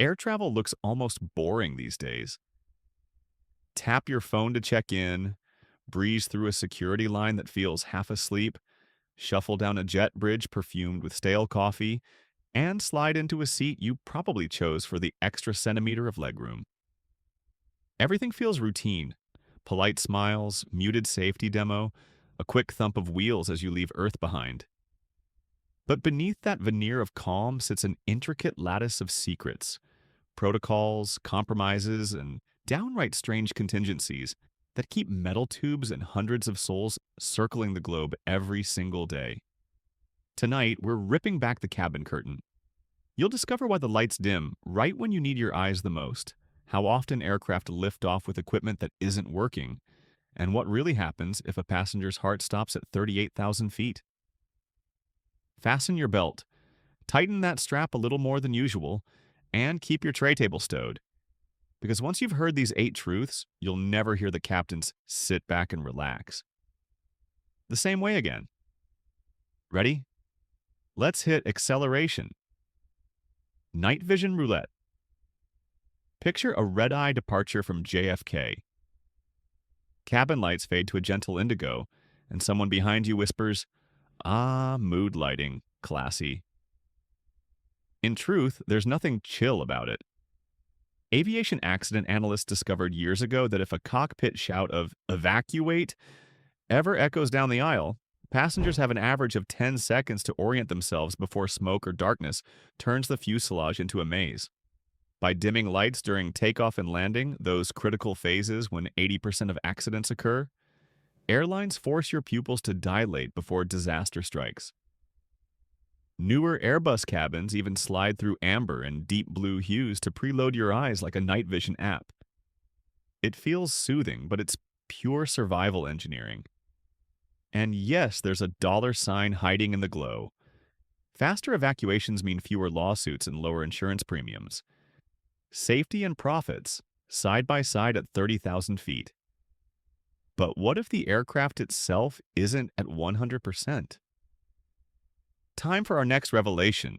Air travel looks almost boring these days. Tap your phone to check in, breeze through a security line that feels half asleep, shuffle down a jet bridge perfumed with stale coffee, and slide into a seat you probably chose for the extra centimeter of legroom. Everything feels routine. Polite smiles, muted safety demo, a quick thump of wheels as you leave Earth behind. But beneath that veneer of calm sits an intricate lattice of secrets, protocols, compromises, and downright strange contingencies that keep metal tubes and hundreds of souls circling the globe every single day. Tonight, we're ripping back the cabin curtain. You'll discover why the lights dim right when you need your eyes the most, how often aircraft lift off with equipment that isn't working, and what really happens if a passenger's heart stops at 38,000 feet. Fasten your belt, tighten that strap a little more than usual, and keep your tray table stowed. Because once you've heard these 8 truths, you'll never hear the captain's sit back and relax. The same way again. Ready? Let's hit acceleration. Night vision roulette. Picture a red-eye departure from JFK. Cabin lights fade to a gentle indigo, and someone behind you whispers, "Ah, mood lighting, classy." In truth, there's nothing chill about it. Aviation accident analysts discovered years ago that if a cockpit shout of "evacuate" ever echoes down the aisle, passengers have an average of 10 seconds to orient themselves before smoke or darkness turns the fuselage into a maze. By dimming lights during takeoff and landing, those critical phases when 80% of accidents occur, airlines force your pupils to dilate before disaster strikes. Newer Airbus cabins even slide through amber and deep blue hues to preload your eyes like a night vision app. It feels soothing, but it's pure survival engineering. And yes, there's a dollar sign hiding in the glow. Faster evacuations mean fewer lawsuits and lower insurance premiums. Safety and profits, side by side at 30,000 feet. But what if the aircraft itself isn't at 100%? Time for our next revelation.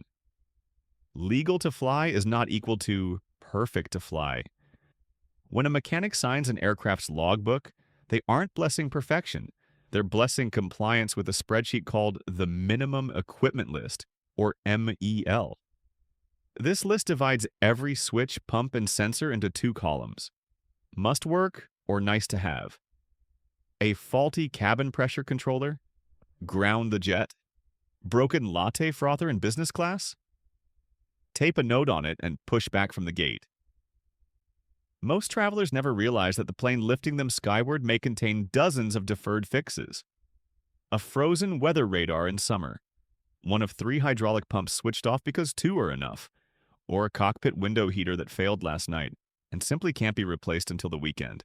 Legal to fly is not equal to perfect to fly. When a mechanic signs an aircraft's logbook, they aren't blessing perfection. They're blessing compliance with a spreadsheet called the Minimum Equipment List, or MEL. This list divides every switch, pump, and sensor into 2 columns: must work or nice to have. A faulty cabin pressure controller? Ground the jet? Broken latte frother in business class? Tape a note on it and push back from the gate. Most travelers never realize that the plane lifting them skyward may contain dozens of deferred fixes. A frozen weather radar in summer, one of 3 hydraulic pumps switched off because 2 are enough, or a cockpit window heater that failed last night and simply can't be replaced until the weekend.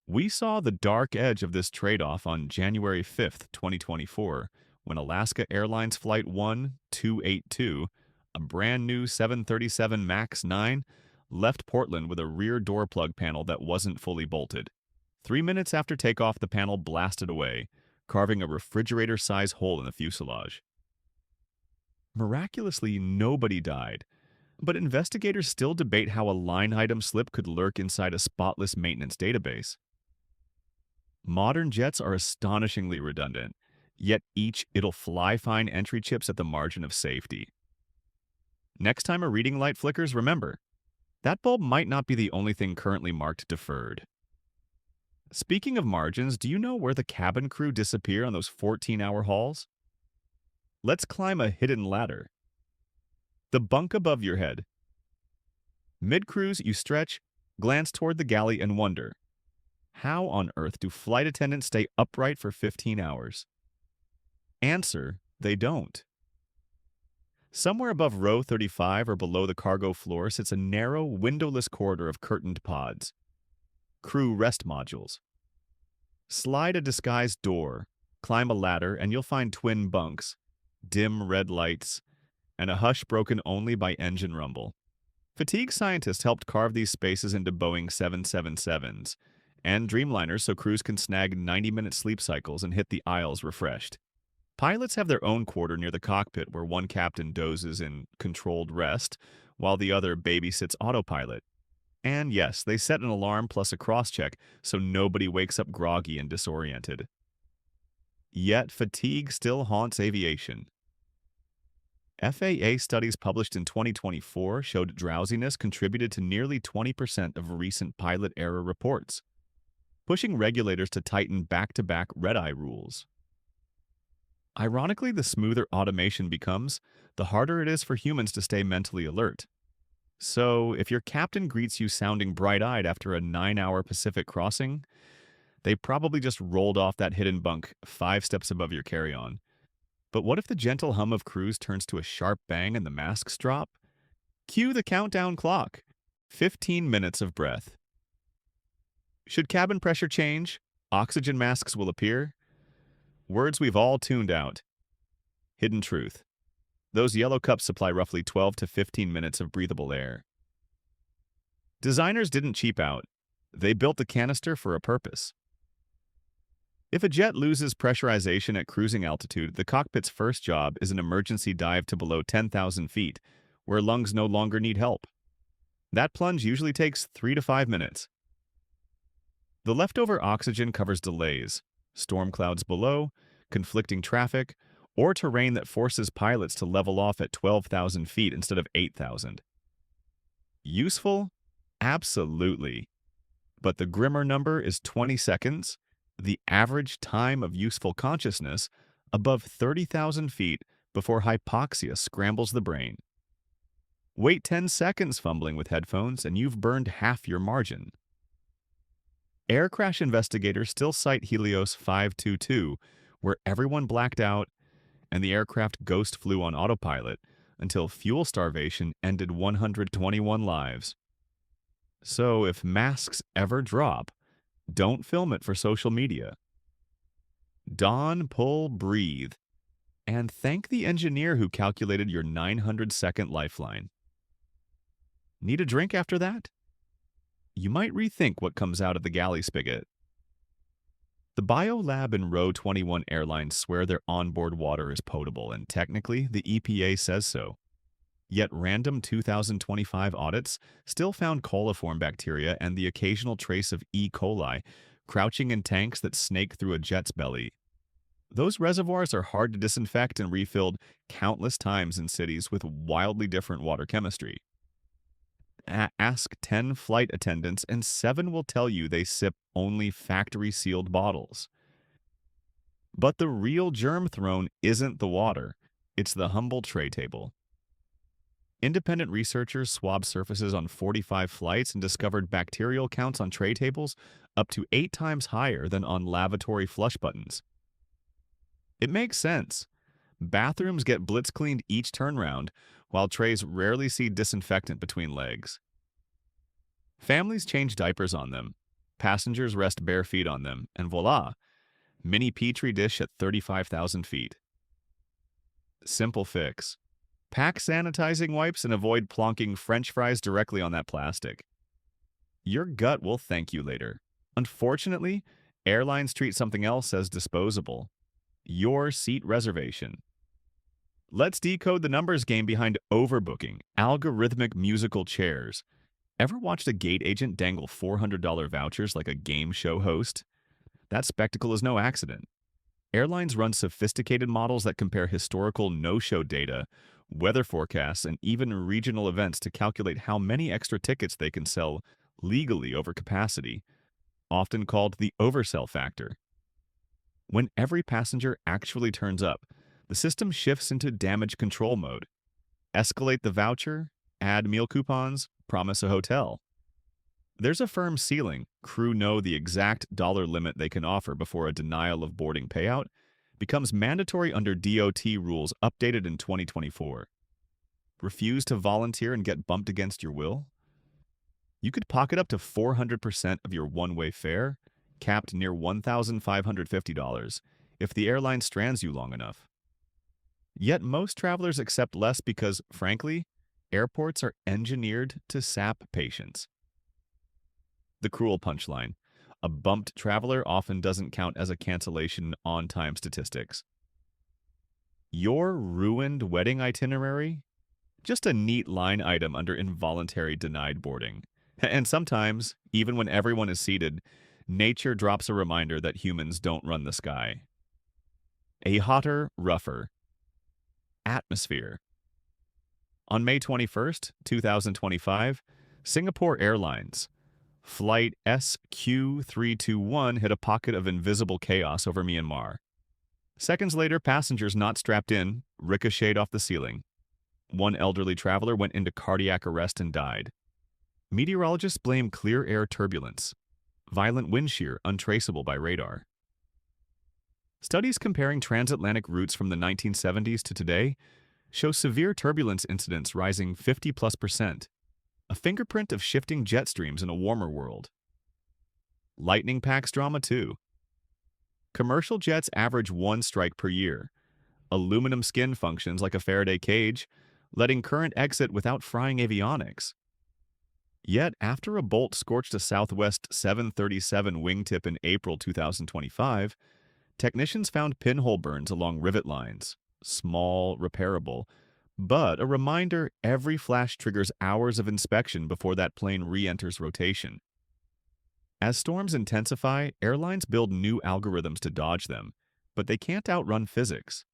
We saw the dark edge of this trade-off on January 5th, 2024, when Alaska Airlines Flight 1282, a brand new 737 MAX 9, left Portland with a rear door plug panel that wasn't fully bolted. 3 minutes after takeoff, the panel blasted away, carving a refrigerator-size hole in the fuselage. Miraculously, nobody died, but investigators still debate how a line item slip could lurk inside a spotless maintenance database. Modern jets are astonishingly redundant, yet each it'll fly fine entry chips at the margin of safety. Next time a reading light flickers, remember, that bulb might not be the only thing currently marked deferred. Speaking of margins, do you know where the cabin crew disappear on those 14-hour hauls? Let's climb a hidden ladder. The bunk above your head. Mid-cruise, you stretch, glance toward the galley, and wonder, how on earth do flight attendants stay upright for 15 hours? Answer, they don't. Somewhere above row 35 or below the cargo floor sits a narrow, windowless corridor of curtained pods. Crew rest modules. Slide a disguised door, climb a ladder, and you'll find twin bunks, dim red lights, and a hush broken only by engine rumble. Fatigue scientists helped carve these spaces into Boeing 777s and Dreamliners so crews can snag 90-minute sleep cycles and hit the aisles refreshed. Pilots have their own quarter near the cockpit where one captain dozes in controlled rest, while the other babysits autopilot. And yes, they set an alarm plus a cross-check so nobody wakes up groggy and disoriented. Yet fatigue still haunts aviation. FAA studies published in 2024 showed drowsiness contributed to nearly 20% of recent pilot error reports, pushing regulators to tighten back-to-back red-eye rules. Ironically, the smoother automation becomes, the harder it is for humans to stay mentally alert. So, if your captain greets you sounding bright-eyed after a 9-hour Pacific crossing, they probably just rolled off that hidden bunk 5 steps above your carry-on. But what if the gentle hum of cruise turns to a sharp bang and the masks drop? Cue the countdown clock. 15 minutes of breath. Should cabin pressure change, oxygen masks will appear. Words we've all tuned out. Hidden truth. Those yellow cups supply roughly 12 to 15 minutes of breathable air. Designers didn't cheap out. They built the canister for a purpose. If a jet loses pressurization at cruising altitude, the cockpit's first job is an emergency dive to below 10,000 feet, where lungs no longer need help. That plunge usually takes 3 to 5 minutes. The leftover oxygen covers delays, storm clouds below, conflicting traffic, or terrain that forces pilots to level off at 12,000 feet instead of 8,000. Useful? Absolutely. But the grimmer number is 20 seconds, the average time of useful consciousness, above 30,000 feet before hypoxia scrambles the brain. Wait 10 seconds fumbling with headphones and you've burned half your margin. Air crash investigators still cite Helios 522, where everyone blacked out and the aircraft ghost flew on autopilot until fuel starvation ended 121 lives. So if masks ever drop, don't film it for social media. Dawn, pull, breathe, and thank the engineer who calculated your 900-second lifeline. Need a drink after that? You might rethink what comes out of the galley spigot. The biolab and Row 21 Airlines swear their onboard water is potable, and technically, the EPA says so. Yet random 2025 audits still found coliform bacteria and the occasional trace of E. coli crouching in tanks that snake through a jet's belly. Those reservoirs are hard to disinfect and refilled countless times in cities with wildly different water chemistry. Ask 10 flight attendants and 7 will tell you they sip only factory-sealed bottles. But the real germ throne isn't the water, it's the humble tray table. Independent researchers swabbed surfaces on 45 flights and discovered bacterial counts on tray tables up to 8 times higher than on lavatory flush buttons. It makes sense. Bathrooms get blitz cleaned each turnaround, while trays rarely see disinfectant between legs. Families change diapers on them, passengers rest bare feet on them, and voila, mini petri dish at 35,000 feet. Simple fix. Pack sanitizing wipes and avoid plonking French fries directly on that plastic. Your gut will thank you later. Unfortunately, airlines treat something else as disposable: your seat reservation. Let's decode the numbers game behind overbooking, algorithmic musical chairs. Ever watched a gate agent dangle $400 vouchers like a game show host? That spectacle is no accident. Airlines run sophisticated models that compare historical no-show data, weather forecasts, and even regional events to calculate how many extra tickets they can sell legally over capacity, often called the oversell factor. When every passenger actually turns up, the system shifts into damage control mode. Escalate the voucher, add meal coupons, promise a hotel. There's a firm ceiling. Crew know the exact dollar limit they can offer before a denial of boarding payout becomes mandatory under DOT rules updated in 2024. Refuse to volunteer and get bumped against your will? You could pocket up to 400% of your one-way fare, capped near $1,550, if the airline strands you long enough. Yet most travelers accept less because, frankly, airports are engineered to sap patience. The cruel punchline: a bumped traveler often doesn't count as a cancellation on-time statistics. Your ruined wedding itinerary? Just a neat line item under involuntary denied boarding. And sometimes, even when everyone is seated, nature drops a reminder that humans don't run the sky. A hotter, rougher atmosphere. On May 21st, 2025, Singapore Airlines Flight SQ321 hit a pocket of invisible chaos over Myanmar. Seconds later, passengers not strapped in ricocheted off the ceiling. One elderly traveler went into cardiac arrest and died. Meteorologists blame clear air turbulence, violent wind shear untraceable by radar. Studies comparing transatlantic routes from the 1970s to today show severe turbulence incidents rising 50+%, a fingerprint of shifting jet streams in a warmer world. Lightning packs drama too. Commercial jets average one strike per year. Aluminum skin functions like a Faraday cage, letting current exit without frying avionics. Yet, after a bolt scorched a Southwest 737 wingtip in April 2025, technicians found pinhole burns along rivet lines. Small, repairable, but a reminder every flash triggers hours of inspection before that plane re-enters rotation. As storms intensify, airlines build new algorithms to dodge them, but they can't outrun physics.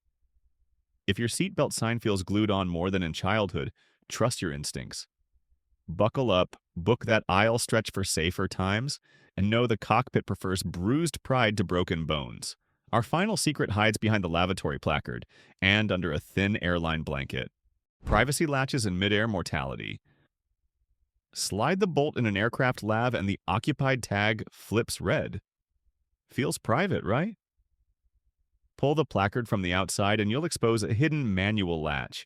If your seatbelt sign feels glued on more than in childhood, trust your instincts. Buckle up, book that aisle stretch for safer times, and know the cockpit prefers bruised pride to broken bones. Our final secret hides behind the lavatory placard and under a thin airline blanket. Privacy latches in midair mortality. Slide the bolt in an aircraft lav and the occupied tag flips red. Feels private, right? Pull the placard from the outside and you'll expose a hidden manual latch.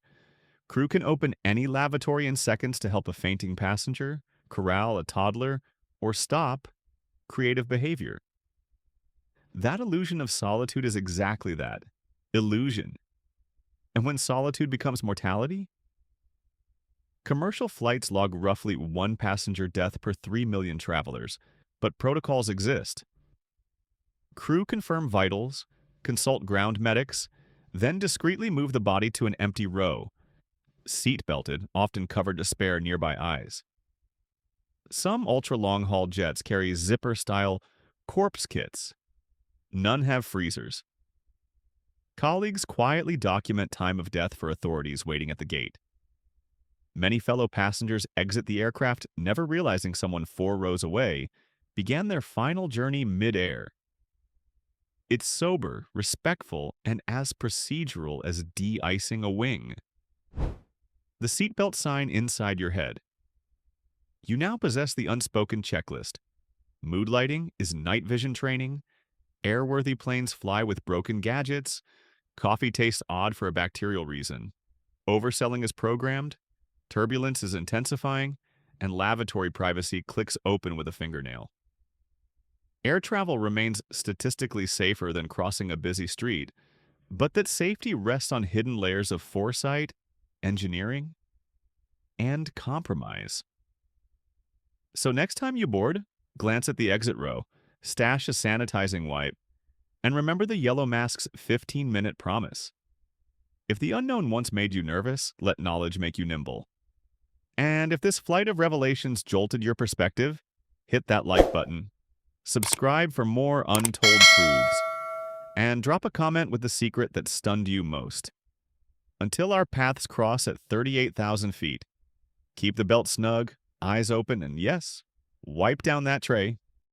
Crew can open any lavatory in seconds to help a fainting passenger, corral a toddler, or stop creative behavior. That illusion of solitude is exactly that, illusion. And when solitude becomes mortality? Commercial flights log roughly one passenger death per 3 million travelers, but protocols exist. Crew confirm vitals, consult ground medics, then discreetly move the body to an empty row, seat-belted, often covered to spare nearby eyes. Some ultra-long-haul jets carry zipper-style corpse kits. None have freezers. Colleagues quietly document time of death for authorities waiting at the gate. Many fellow passengers exit the aircraft never realizing someone 4 rows away began their final journey mid-air. It's sober, respectful, and as procedural as de-icing a wing. The seatbelt sign inside your head. You now possess the unspoken checklist. Mood lighting is night vision training. Airworthy planes fly with broken gadgets. Coffee tastes odd for a bacterial reason. Overselling is programmed. Turbulence is intensifying. And lavatory privacy clicks open with a fingernail. Air travel remains statistically safer than crossing a busy street, but that safety rests on hidden layers of foresight, engineering, and compromise. So next time you board, glance at the exit row, stash a sanitizing wipe, and remember the yellow mask's 15-minute promise. If the unknown once made you nervous, let knowledge make you nimble. And if this flight of revelations jolted your perspective, hit that like button, subscribe for more untold truths, and drop a comment with the secret that stunned you most. Until our paths cross at 38,000 feet, keep the belt snug, eyes open, and yes, wipe down that tray.